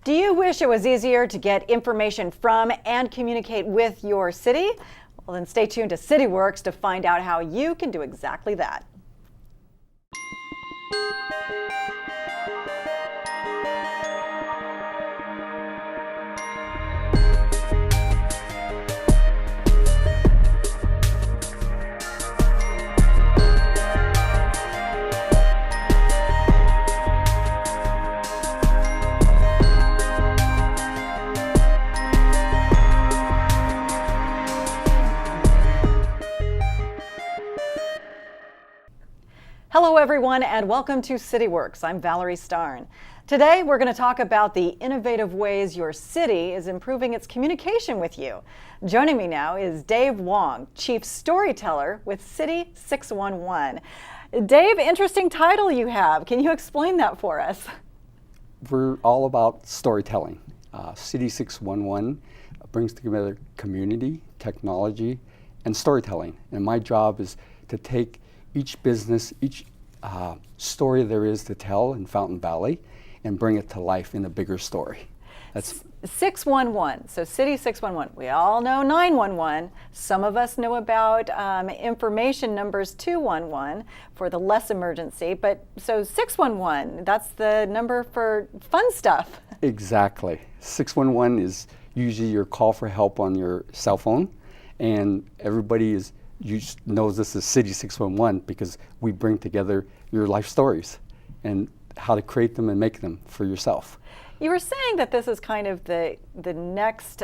Do you wish it was easier to get information from and communicate with your city? Well, then stay tuned to CityWorks to find out how you can do exactly that. Hello everyone and welcome to CityWorks. I'm Valerie Starn. Today we're going to talk about the innovative ways your city is improving its communication with you. Joining me now is Dave Wong, Chief Storyteller with City 611. Dave, interesting title you have. Can you explain that for us? We're all about storytelling. City 611 brings together community, technology, and storytelling. And my job is to take each business, each story there is to tell in Fountain Valley and bring it to life in a bigger story. That's 611, so City 611. We all know 911. Some of us know about information numbers 211 for the less emergency, but so 611, that's the number for fun stuff. Exactly. 611 is usually your call for help on your cell phone, and everybody knows this is City 611 because we bring together your life stories and how to create them and make them for yourself. You were saying that this is kind of the next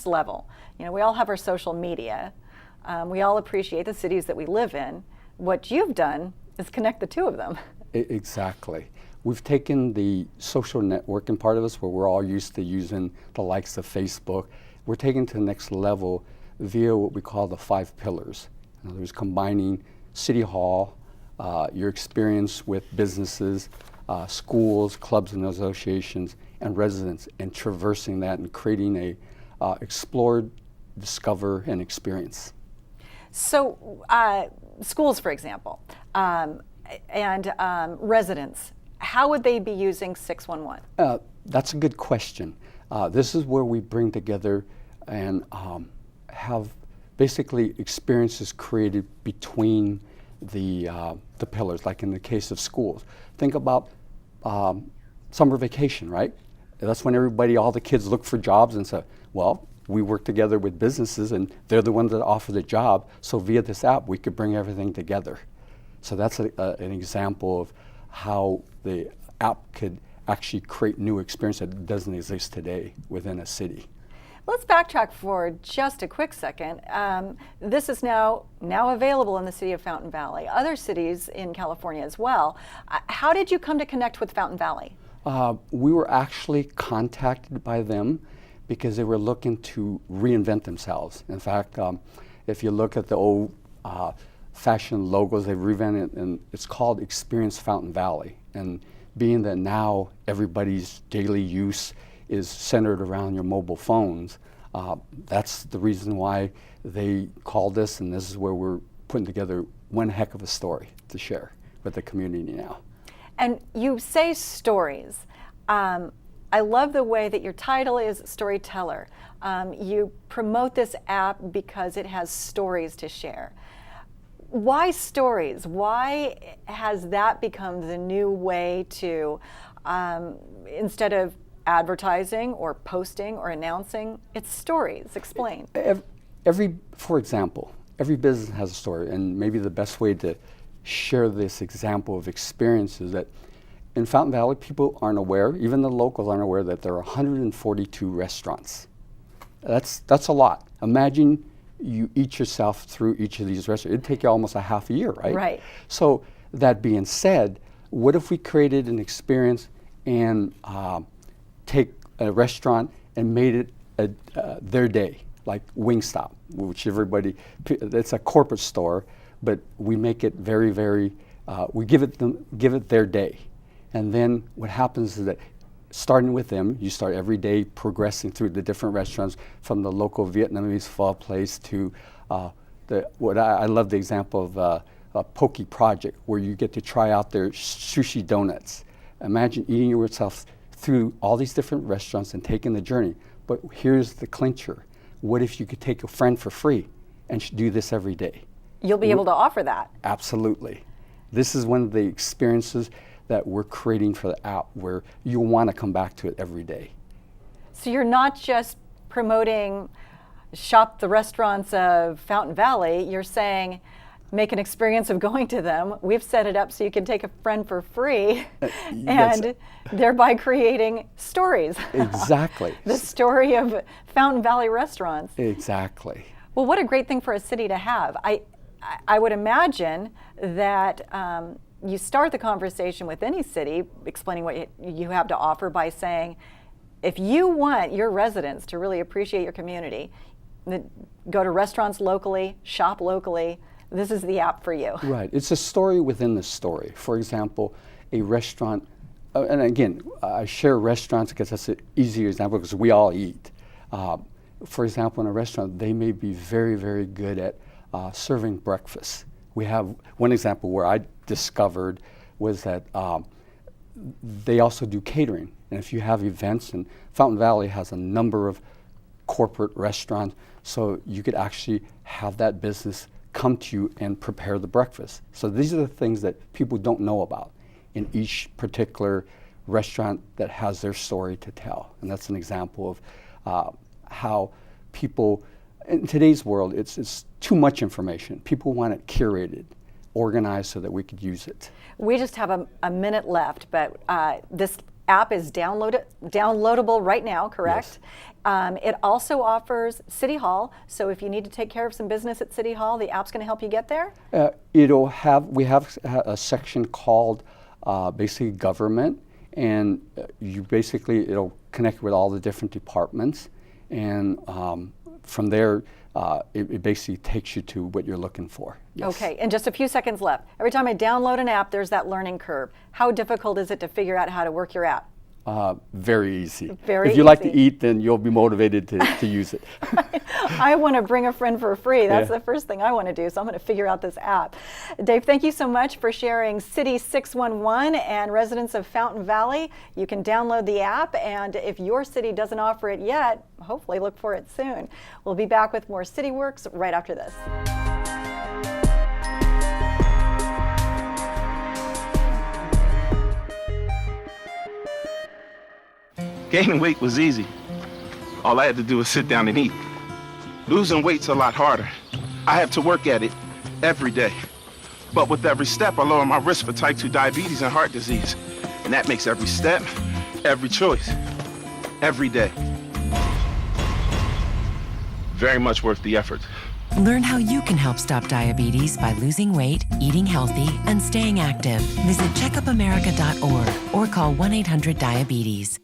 level. You know, we all have our social media. We all appreciate the cities that we live in. What you've done is connect the two of them. Exactly. We've taken the social networking part of us where we're all used to using the likes of Facebook. We're taking it to the next level via what we call the 5 pillars. In other words, combining City Hall, your experience with businesses, schools, clubs and associations, and residents, and traversing that and creating a explore, discover, and experience. So schools, for example, and residents, how would they be using 611? That's a good question. This is where we bring together and have basically experiences created between the pillars, like in the case of schools. Think about summer vacation, right? That's when all the kids look for jobs and say, well, we work together with businesses and they're the ones that offer the job, so via this app we could bring everything together. So that's an example of how the app could actually create new experience that doesn't exist today within a city. Let's backtrack for just a quick second. This is now available in the city of Fountain Valley, other cities in California as well. How did you come to connect with Fountain Valley? We were actually contacted by them because they were looking to reinvent themselves. In fact, if you look at the old fashioned logos, they've revamped it, and it's called Experience Fountain Valley. And being that now everybody's daily use is centered around your mobile phones, that's the reason why they called us, and this is where we're putting together one heck of a story to share with the community now. And you say stories. I love the way that your title is Storyteller. You promote this app because it has stories to share. Why stories? Why has that become the new way to, instead of advertising or posting or announcing, it's stories? Explain. For example, every business has a story, and maybe the best way to share this example of experience is that in Fountain Valley, people aren't aware, even the locals aren't aware, that there are 142 restaurants. That's a lot. Imagine you eat yourself through each of these restaurants. It'd take you almost a half a year, right? Right. So that being said, what if we created an experience and take a restaurant and made it their day, like Wingstop, which it's a corporate store, but we make it very, very, we give it their day. And then what happens is that starting with them, you start every day progressing through the different restaurants, from the local Vietnamese pho place to I love the example of a Poke Project, where you get to try out their sushi donuts. Imagine eating yourself through all these different restaurants and taking the journey. But here's the clincher. What if you could take a friend for free and do this every day? You'll be able to offer that. Absolutely. This is one of the experiences that we're creating for the app where you want to come back to it every day. So you're not just promoting shop the restaurants of Fountain Valley, you're saying make an experience of going to them. We've set it up so you can take a friend for free and thereby creating stories. Exactly. The story of Fountain Valley restaurants. Exactly. Well, what a great thing for a city to have. I would imagine that you start the conversation with any city explaining what you have to offer by saying, if you want your residents to really appreciate your community, go to restaurants locally, shop locally, this is the app for you. Right. It's a story within the story. For example, a restaurant, and again, I share restaurants because that's an easier example because we all eat. For example, in a restaurant, they may be very, very good at serving breakfast. We have one example where I discovered was that they also do catering. And if you have events, and Fountain Valley has a number of corporate restaurants, so you could actually have that business come to you and prepare the breakfast. So these are the things that people don't know about in each particular restaurant that has their story to tell. And that's an example of how people, in today's world, it's too much information. People want it curated, organized so that we could use it. We just have a minute left, but this app is downloadable right now, correct? Yes. It also offers City Hall, so if you need to take care of some business at City Hall, the app's going to help you get there? We have a section called basically government, and it'll connect with all the different departments, and from there, it basically takes you to what you're looking for. Yes. Okay, and just a few seconds left. Every time I download an app, there's that learning curve. How difficult is it to figure out how to work your app? Very easy. Very if you like easy. to eat, then you'll be motivated to use it. I want to bring a friend for free. That's Yeah. the first thing I want to do, so I'm going to figure out this app. Dave, thank you so much for sharing City 611 and residents of Fountain Valley. You can download the app, and if your city doesn't offer it yet, hopefully look for it soon. We'll be back with more CityWorks right after this. Gaining weight was easy. All I had to do was sit down and eat. Losing weight's a lot harder. I have to work at it every day. But with every step, I lower my risk for type 2 diabetes and heart disease. And that makes every step, every choice, every day very much worth the effort. Learn how you can help stop diabetes by losing weight, eating healthy, and staying active. Visit checkupamerica.org or call 1-800-DIABETES.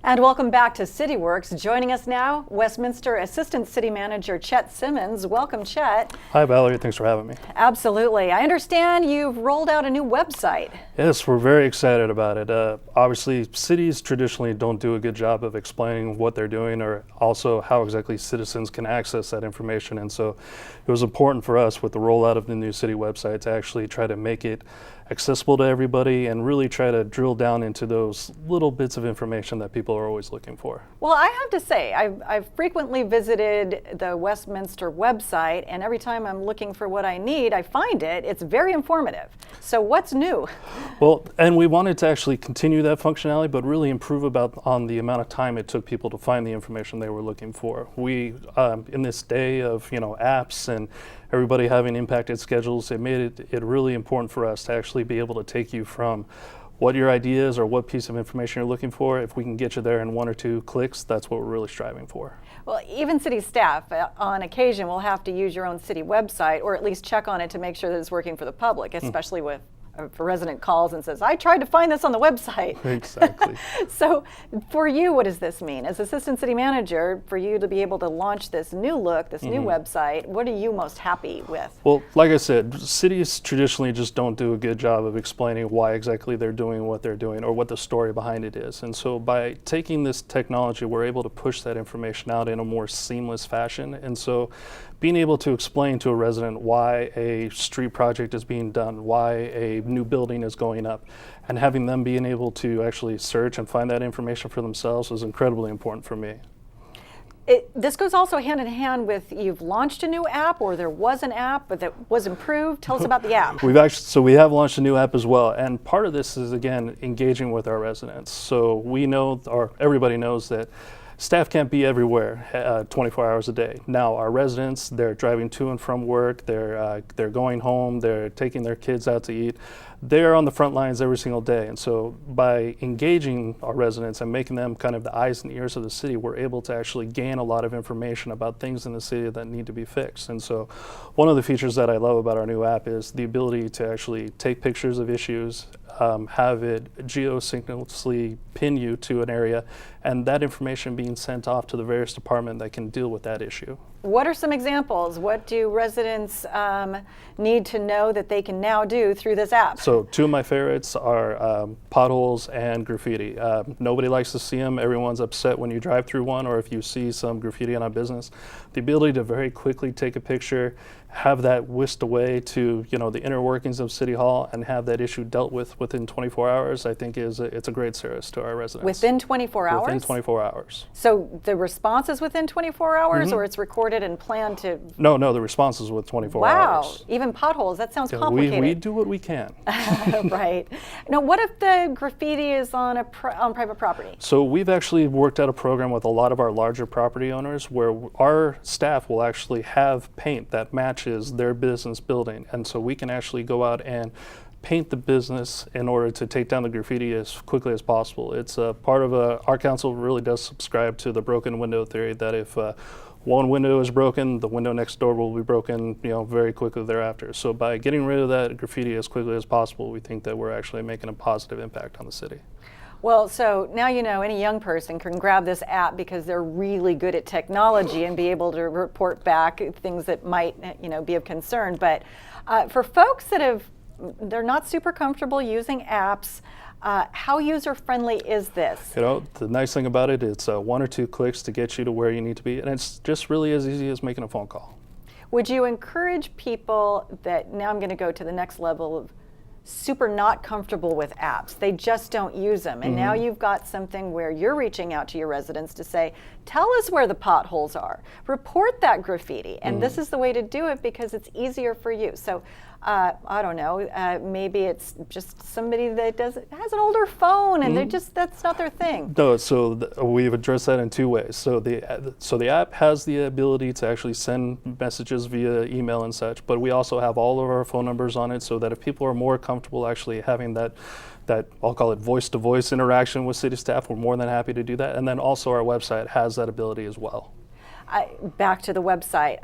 And welcome back to CityWorks. Joining us now, Westminster Assistant City Manager Chet Simmons. Welcome, Chet. Hi, Valerie. Thanks for having me. Absolutely. I understand you've rolled out a new website. Yes, we're very excited about it. Obviously, cities traditionally don't do a good job of explaining what they're doing or also how exactly citizens can access that information. And so it was important for us with the rollout of the new city website to actually try to make it accessible to everybody and really try to drill down into those little bits of information that people are always looking for. Well, I have to say, I've frequently visited the Westminster website, and every time I'm looking for what I need, I find it. It's very informative. So what's new? Well, and we wanted to actually continue that functionality, but really improve on the amount of time it took people to find the information they were looking for. We, in this day of apps and everybody having impacted schedules, it made it really important for us to actually be able to take you from what your idea is or what piece of information you're looking for. If we can get you there in 1 or 2 clicks, that's what we're really striving for. Well, even city staff on occasion will have to use your own city website or at least check on it to make sure that it's working for the public, especially with if a resident calls and says, I tried to find this on the website. Exactly. So for you, what does this mean? As Assistant City Manager, for you to be able to launch this new look, this new website, what are you most happy with? Well, like I said, cities traditionally just don't do a good job of explaining why exactly they're doing what they're doing or what the story behind it is. And so by taking this technology, we're able to push that information out in a more seamless fashion. And so being able to explain to a resident why a street project is being done, why a new building is going up, and having them being able to actually search and find that information for themselves was incredibly important for me. This goes also hand in hand with, you've launched a new app, or there was an app but that was improved. Tell us about the app. We have launched a new app as well, and part of this is, again, engaging with our residents. So we know, or everybody knows, that staff can't be everywhere 24 hours a day. Now, our residents, they're driving to and from work, they're going home, they're taking their kids out to eat. They're on the front lines every single day. And so by engaging our residents and making them kind of the eyes and ears of the city, we're able to actually gain a lot of information about things in the city that need to be fixed. And so one of the features that I love about our new app is the ability to actually take pictures of issues, have it geosynchronously pin you to an area, and that information being sent off to the various department that can deal with that issue. What are some examples? What do residents need to know that they can now do through this app? So two of my favorites are potholes and graffiti. Nobody likes to see them. Everyone's upset when you drive through one, or if you see some graffiti on a business. The ability to very quickly take a picture, have that whisked away to the inner workings of City Hall, and have that issue dealt with within 24 hours, I think it's a great service to our residents. Within 24 hours? Within 24 hours. So the response is within 24 hours, or it's recorded and planned to? No, the response is with 24 hours. Wow, even potholes, that sounds Yeah, complicated. we do what we can. Right. Now, what if the graffiti is on on private property? So we've actually worked out a program with a lot of our larger property owners where our staff will actually have paint that matches their business building. And so we can actually go out and paint the business in order to take down the graffiti as quickly as possible. It's a part of our council really does subscribe to the broken window theory, that if one window is broken, the window next door will be broken, very quickly thereafter. So by getting rid of that graffiti as quickly as possible, we think that we're actually making a positive impact on the city. Well, so now any young person can grab this app because they're really good at technology and be able to report back things that might, be of concern. But for folks that they're not super comfortable using apps, how user-friendly is this? The nice thing about it, it's 1 or 2 clicks to get you to where you need to be, and it's just really as easy as making a phone call. Would you encourage people that, now I'm going to go to the next level of super not comfortable with apps, they just don't use them, and now you've got something where you're reaching out to your residents to say, tell us where the potholes are, report that graffiti, and this is the way to do it because it's easier for you. So I don't know, maybe it's just somebody that has an older phone and that's not their thing. No, so we've addressed that in 2 ways. So the app has the ability to actually send messages via email and such, but we also have all of our phone numbers on it so that if people are more comfortable actually having that I'll call it voice-to-voice interaction with city staff, we're more than happy to do that. And then also our website has that ability as well. Back to the website.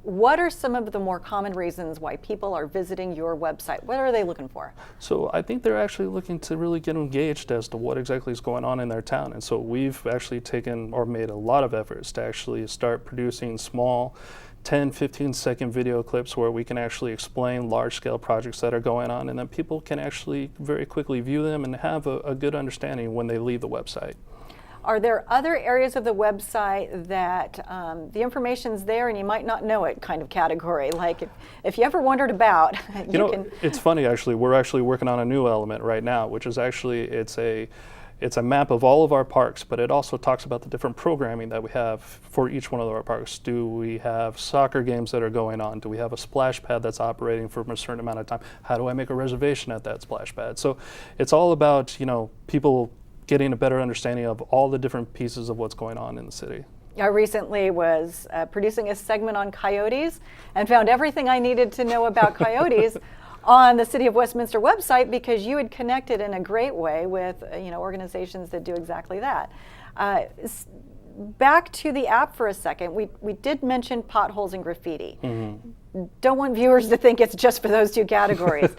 What are some of the more common reasons why people are visiting your website? What are they looking for? So I think they're actually looking to really get engaged as to what exactly is going on in their town. And so we've actually taken or made a lot of efforts to actually start producing small 10, 15-second video clips where we can actually explain large-scale projects that are going on, and then people can actually very quickly view them and have a good understanding when they leave the website. Are there other areas of the website that the information's there and you might not know it kind of category? Like if you ever wondered about, It's funny actually, we're actually working on a new element right now, which is actually, it's a map of all of our parks, but it also talks about the different programming that we have for each one of our parks. Do we have soccer games that are going on? Do we have a splash pad that's operating for a certain amount of time? How do I make a reservation at that splash pad? So it's all about, people getting a better understanding of all the different pieces of what's going on in the city. I recently was producing a segment on coyotes and found everything I needed to know about coyotes on the City of Westminster website because you had connected in a great way with organizations that do exactly that. Back to the app for a second, we did mention potholes and graffiti. Don't want viewers to think it's just for those 2 categories.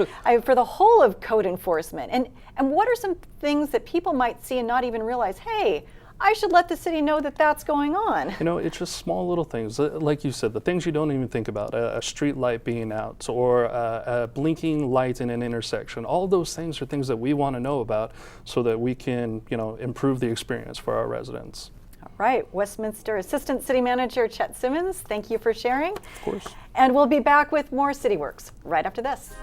For the whole of code enforcement. And what are some things that people might see and not even realize, hey, I should let the city know that that's going on? It's just small little things. Like you said, the things you don't even think about, a street light being out or a blinking light in an intersection. All those things are things that we want to know about so that we can, improve the experience for our residents. All right, Westminster Assistant City Manager Chet Simmons, thank you for sharing. Of course. And we'll be back with more CityWorks right after this.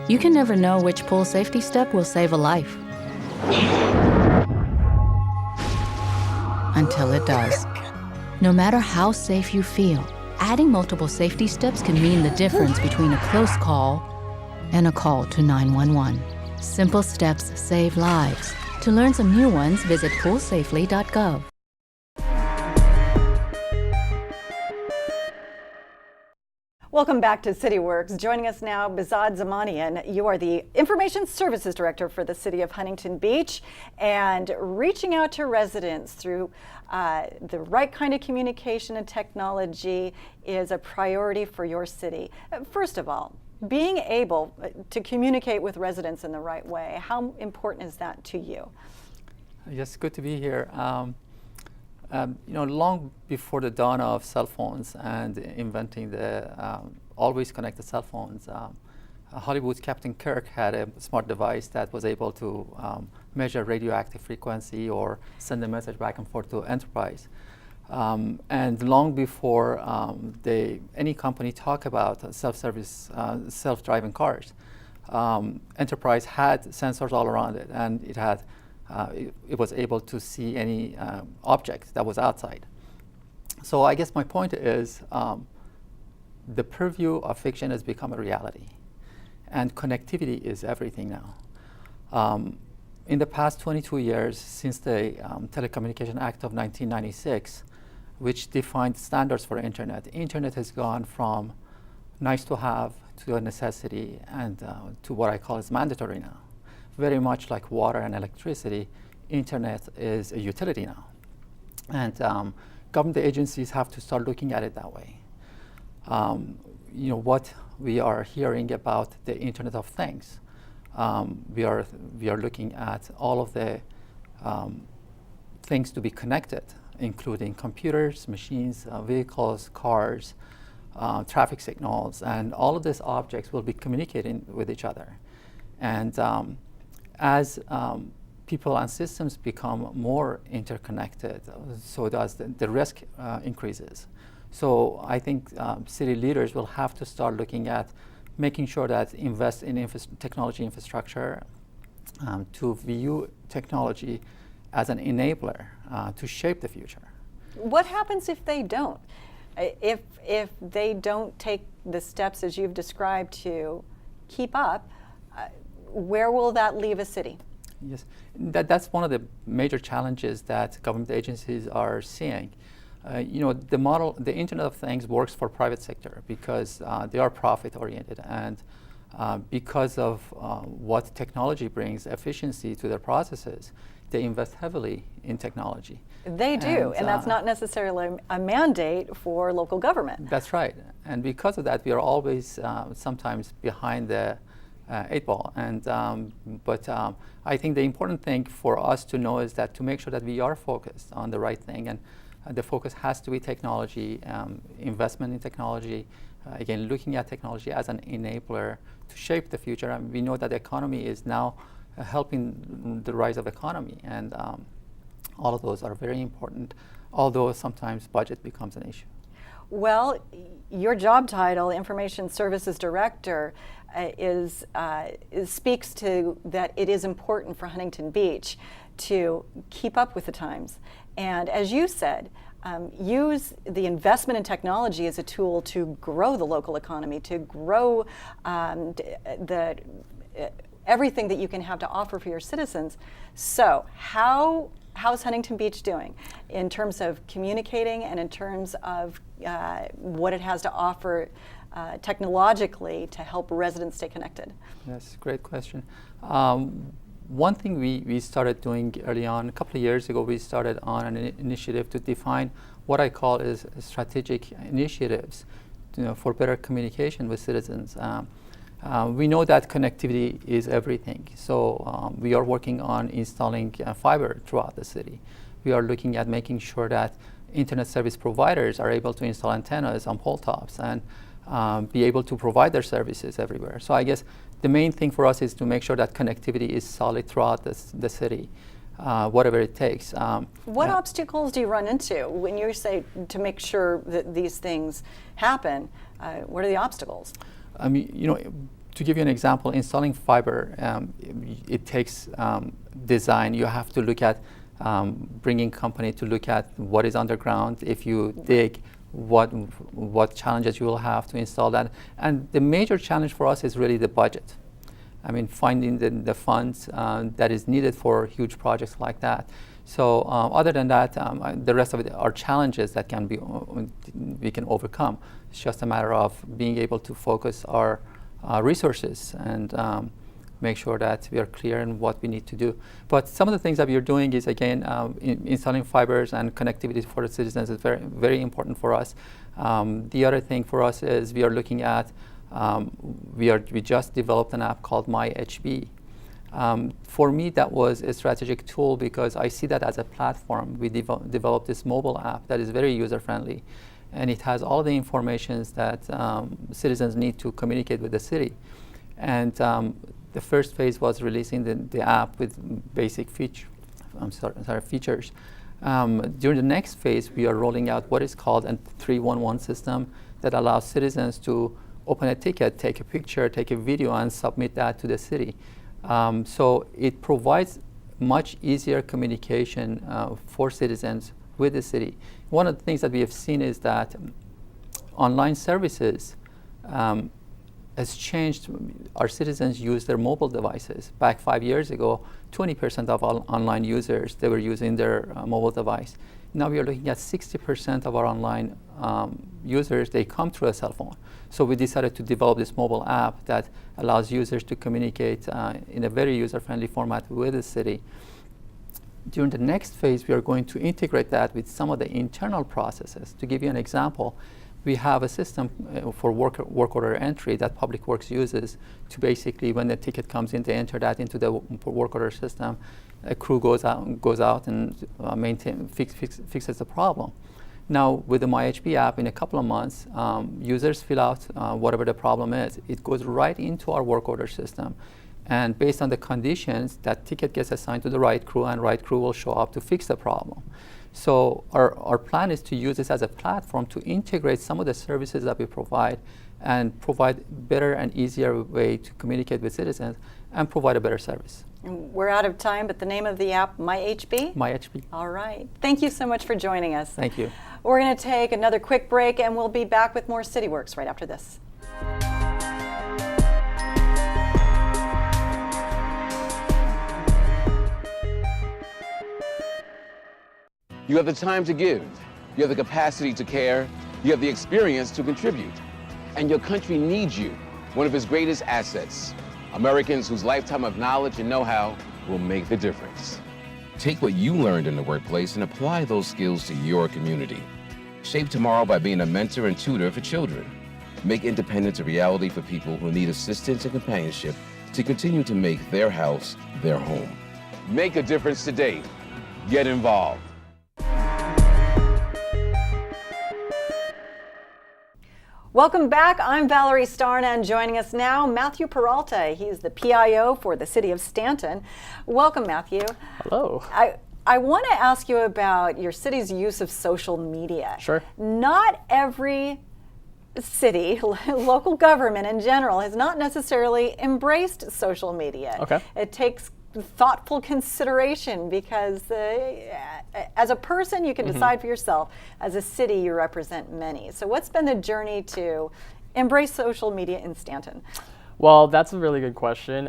You can never know which pool safety step will save a life. Until it does. No matter how safe you feel, adding multiple safety steps can mean the difference between a close call and a call to 911. Simple steps save lives. To learn some new ones, visit poolsafely.gov. Welcome back to CityWorks. Joining us now, Behzad Zamanian. You are the Information Services Director for the City of Huntington Beach, and reaching out to residents through the right kind of communication and technology is a priority for your city. First of all, being able to communicate with residents in the right way, how important is that to you? Yes, good to be here. Long before the dawn of cell phones and inventing the always connected cell phones, Hollywood's Captain Kirk had a smart device that was able to measure radioactive frequency or send a message back and forth to Enterprise. And long before any company talk about self-service, self-driving cars, Enterprise had sensors all around it, and it had it was able to see any object that was outside. So I guess my point is the purview of fiction has become a reality, and connectivity is everything now. In the past 22 years, since the Telecommunication Act of 1996, which defined standards for internet has gone from nice to have to a necessity and to what I call is mandatory now. Very much like water and electricity, internet is a utility now. And government agencies have to start looking at it that way. What we are hearing about the Internet of Things, we are looking at all of the things to be connected, including computers, machines, vehicles, cars, traffic signals, and all of these objects will be communicating with each other. And as people and systems become more interconnected, so does the risk increases. So I think city leaders will have to start looking at making sure that invest in technology infrastructure to view technology as an enabler to shape the future. What happens if they don't? If they don't take the steps as you've described to keep up, where will that leave a city? Yes, that's one of the major challenges that government agencies are seeing. The Internet of Things works for private sector because they are profit oriented, and because of what technology brings efficiency to their processes, they invest heavily in technology. They do, and that's not necessarily a mandate for local government. That's right, and because of that, we are always sometimes behind the 8 ball. But I think the important thing for us to know is that to make sure that we are focused on the right thing, and the focus has to be technology, investment in technology, again, looking at technology as an enabler to shape the future. And we know that the economy is now helping the rise of economy, and all of those are very important, although sometimes budget becomes an issue. Well, your job title, Information Services Director, speaks to that it is important for Huntington Beach to keep up with the times. And as you said, use the investment in technology as a tool to grow the local economy, to grow everything that you can have to offer for your citizens. So how's Huntington Beach doing in terms of communicating and in terms of what it has to offer technologically to help residents stay connected? Yes, great question. One thing we started doing early on, a couple of years ago, we started on an initiative to define what I call is strategic initiatives for better communication with citizens. We know that connectivity is everything, so we are working on installing fiber throughout the city. we are looking at making sure that internet service providers are able to install antennas on pole tops and be able to provide their services everywhere. So I guess the main thing for us is to make sure that connectivity is solid throughout the city, whatever it takes. What obstacles do you run into when you say to make sure that these things happen? What are the obstacles? To give you an example, installing fiber, it takes design. You have to look at bringing company to look at what is underground. If you dig, what challenges you will have to install that. And the major challenge for us is really the budget. I mean, finding the funds that is needed for huge projects like that. So other than that, the rest of it are challenges that we can overcome. It's just a matter of being able to focus our resources and make sure that we are clear in what we need to do. But some of the things that we are doing is, again, installing fibers and connectivity for the citizens is very, very important for us. The other thing for us is we are looking at, we just developed an app called MyHB. For me, that was a strategic tool because I see that as a platform. We developed this mobile app that is very user-friendly, and it has all the information that citizens need to communicate with the city. And the first phase was releasing the app with basic features. During the next phase, we are rolling out what is called a 311 system that allows citizens to open a ticket, take a picture, take a video, and submit that to the city. So it provides much easier communication for citizens with the city. One of the things that we have seen is that online services has changed. Our citizens use their mobile devices. Back 5 years ago, 20% of all online users, they were using their mobile device. Now we are looking at 60% of our online users, they come through a cell phone. So we decided to develop this mobile app that allows users to communicate in a very user-friendly format with the city. During the next phase, we are going to integrate that with some of the internal processes. To give you an example, we have a system for work order entry that Public Works uses to basically, when the ticket comes in, they enter that into the work order system. A crew goes out and fixes the problem. Now, with the MyHB app, in a couple of months, users fill out whatever the problem is. It goes right into our work order system. And based on the conditions, that ticket gets assigned to the right crew, and right crew will show up to fix the problem. So our plan is to use this as a platform to integrate some of the services that we provide and provide better and easier way to communicate with citizens and provide a better service. And we're out of time, but the name of the app, MyHB? MyHB. All right. Thank you so much for joining us. Thank you. We're going to take another quick break, and we'll be back with more CityWorks right after this. You have the time to give, you have the capacity to care, you have the experience to contribute. And your country needs you, one of its greatest assets. Americans whose lifetime of knowledge and know-how will make the difference. Take what you learned in the workplace and apply those skills to your community. Shape tomorrow by being a mentor and tutor for children. Make independence a reality for people who need assistance and companionship to continue to make their house their home. Make a difference today. Get involved. Welcome back. I'm Valerie Starna, and joining us now, Matthew Peralta. He's the PIO for the City of Stanton. Welcome, Matthew. Hello. I want to ask you about your city's use of social media. Sure. Not every city, local government in general, has not necessarily embraced social media. Okay. It takes thoughtful consideration because as a person you can decide for yourself. As a city you represent many. So what's been the journey to embrace social media in Stanton? Well, that's a really good question.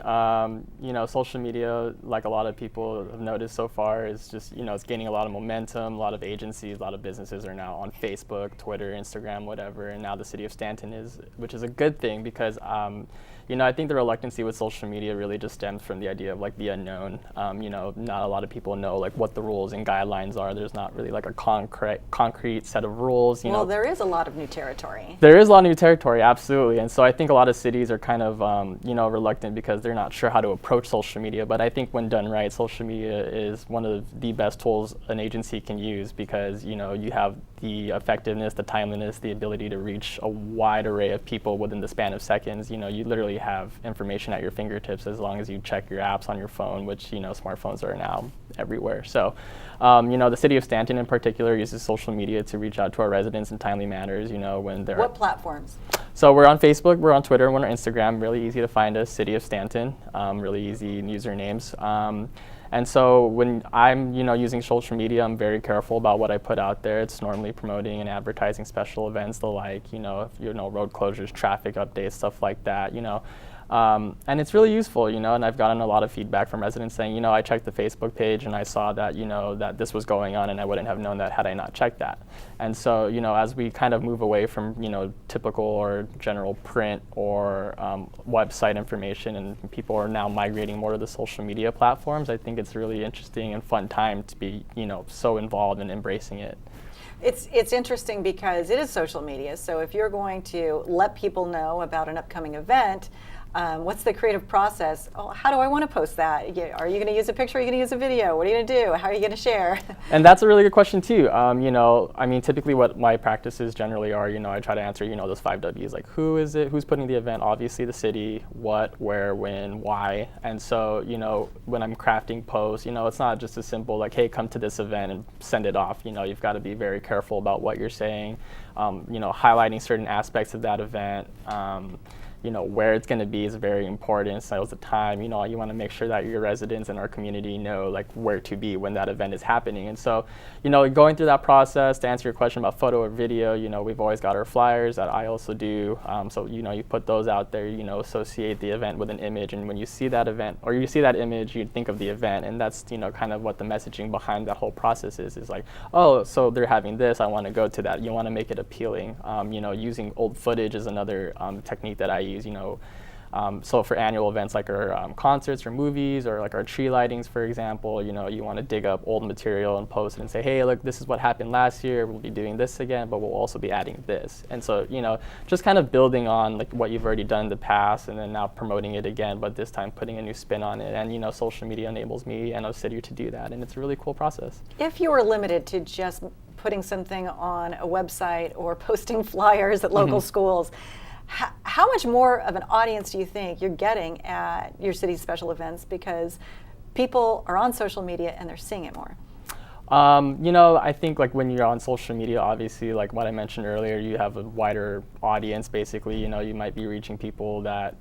Social media, like a lot of people have noticed so far, is just, it's gaining a lot of momentum. A lot of agencies, a lot of businesses are now on Facebook, Twitter, Instagram, whatever. And now the City of Stanton is, which is a good thing because, I think the reluctancy with social media really just stems from the idea of like the unknown. Not a lot of people know like what the rules and guidelines are. There's not really like a concrete set of rules. Well, there is a lot of new territory. There is a lot of new territory, absolutely. And so I think a lot of cities are kind of, reluctant because they're not sure how to approach social media. But I think when done right, social media is one of the best tools an agency can use because, you have the effectiveness, the timeliness, the ability to reach a wide array of people within the span of seconds. You literally have information at your fingertips as long as you check your apps on your phone, which, smartphones are now everywhere. So, the city of Stanton in particular uses social media to reach out to our residents in timely manners, when they're... What platforms? So we're on Facebook, we're on Twitter, we're on Instagram. Really easy to find us, City of Stanton. Really easy usernames. And so when I'm, using social media, I'm very careful about what I put out there. It's normally promoting and advertising special events, the like, road closures, traffic updates, stuff like that, and it's really useful, and I've gotten a lot of feedback from residents saying, I checked the Facebook page and I saw that, that this was going on and I wouldn't have known that had I not checked that. And so, as we kind of move away from, typical or general print or website information and people are now migrating more to the social media platforms, I think it's really interesting and fun time to be, so involved and embracing it. It's interesting because it is social media. So if you're going to let people know about an upcoming event, what's the creative process? Oh, how do I want to post that? Are you going to use a picture? Are you going to use a video? What are you going to do? How are you going to share? And that's a really good question too. Typically what my practices generally are, I try to answer, those 5 W's, like who is it, who's putting the event, obviously the city, what, where, when, why. And so, when I'm crafting posts, it's not just as simple like, hey, come to this event and send it off. You've got to be very careful about what you're saying, highlighting certain aspects of that event. Where it's going to be is very important. So the time, you want to make sure that your residents and our community know like where to be when that event is happening. And so, going through that process, to answer your question about photo or video, we've always got our flyers that I also do. So, you put those out there, associate the event with an image. And when you see that event or you see that image, you think of the event. And that's, kind of what the messaging behind that whole process is like, oh, so they're having this, I want to go to that. You want to make it appealing. Using old footage is another technique that I use. So for annual events like our concerts or movies or like our tree lightings, for example, you want to dig up old material and post it and say, hey, look, this is what happened last year. We'll be doing this again, but we'll also be adding this. And so, just kind of building on like what you've already done in the past and then now promoting it again, but this time putting a new spin on it. And, social media enables me and City to do that. And it's a really cool process. If you were limited to just putting something on a website or posting flyers at local schools, how much more of an audience do you think you're getting at your city's special events because people are on social media and they're seeing it more? I think like when you're on social media, obviously, like what I mentioned earlier, you have a wider audience. Basically, you might be reaching people that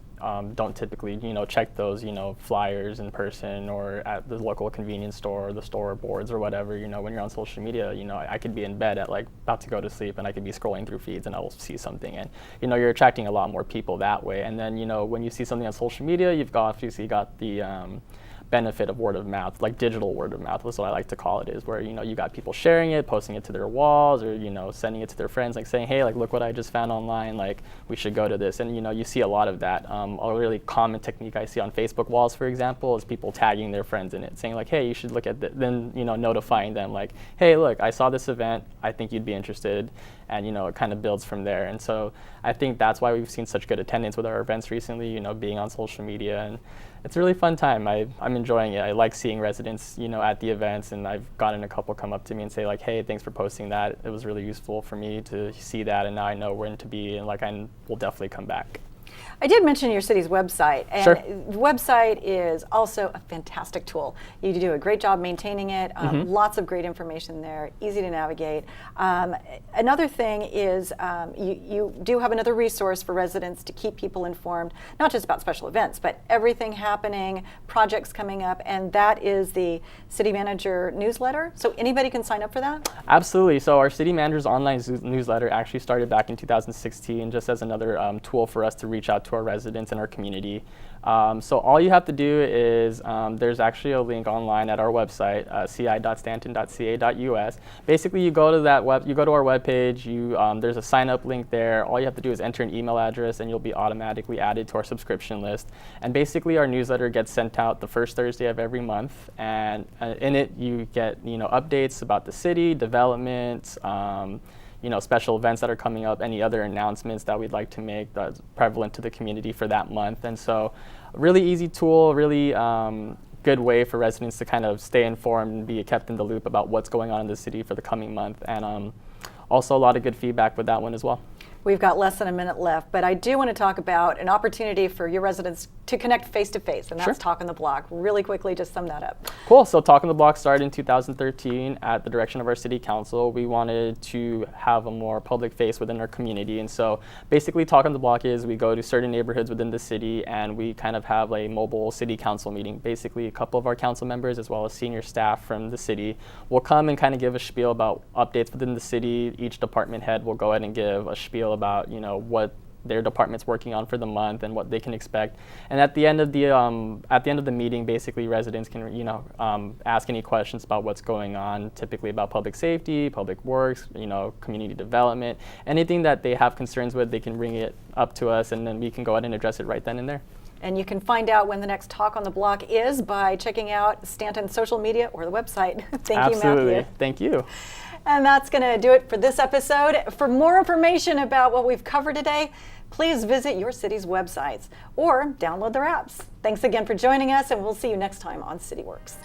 don't typically, check those, flyers in person or at the local convenience store or the store boards or whatever. When you're on social media, I could be in bed at like about to go to sleep and I could be scrolling through feeds and I will see something and, you're attracting a lot more people that way. And then, when you see something on social media, you've obviously got the benefit of word of mouth, like digital word of mouth is what I like to call it, is where, you got people sharing it, posting it to their walls or, sending it to their friends, like saying, hey, like, look what I just found online, like, we should go to this. And, you see a lot of that. A really common technique I see on Facebook walls, for example, is people tagging their friends in it, saying like, hey, you should look at then, notifying them like, hey, look, I saw this event, I think you'd be interested. And, it kind of builds from there. And so I think that's why we've seen such good attendance with our events recently, being on social media. And it's a really fun time. I'm enjoying it. I like seeing residents, at the events, and I've gotten a couple come up to me and say like, hey, thanks for posting that. It was really useful for me to see that, and now I know when to be, and like I will definitely come back. I did mention your city's website, and sure. The website is also a fantastic tool. You do a great job maintaining it, lots of great information there, easy to navigate. Another thing is you do have another resource for residents to keep people informed, not just about special events, but everything happening, projects coming up, and that is the City Manager newsletter. So anybody can sign up for that? Absolutely. So our City Manager's online newsletter actually started back in 2016 just as another tool for us to reach out to to our residents and our community. So all you have to do is, there's actually a link online at our website, ci.stanton.ca.us. Basically, you go to our webpage, there's a sign up link there. All you have to do is enter an email address and you'll be automatically added to our subscription list. And basically our newsletter gets sent out the first Thursday of every month, and in it you get updates about the city, developments, special events that are coming up, any other announcements that we'd like to make that's prevalent to the community for that month. And so really easy tool, really good way for residents to kind of stay informed and be kept in the loop about what's going on in the city for the coming month. And also a lot of good feedback with that one as well. We've got less than a minute left, but I do want to talk about an opportunity for your residents to connect face-to-face, and that's Sure. Talk on the Block. Really quickly, just sum that up. Cool. So Talk on the Block started in 2013 at the direction of our city council. We wanted to have a more public face within our community. And so basically Talk on the Block is we go to certain neighborhoods within the city and we kind of have a mobile city council meeting. Basically a couple of our council members as well as senior staff from the city will come and kind of give a spiel about updates within the city. Each department head will go ahead and give a spiel about what their department's working on for the month and what they can expect. And at the end of the meeting, basically residents can ask any questions about what's going on, typically about public safety, public works, community development, anything that they have concerns with, they can bring it up to us and then we can go ahead and address it right then and there. And you can find out when the next Talk on the Block is by checking out Stanton's social media or the website. Thank you, Absolutely. Matthew. Thank you. And that's going to do it for this episode. For more information about what we've covered today, please visit your city's websites or download their apps. Thanks again for joining us, and we'll see you next time on CityWorks.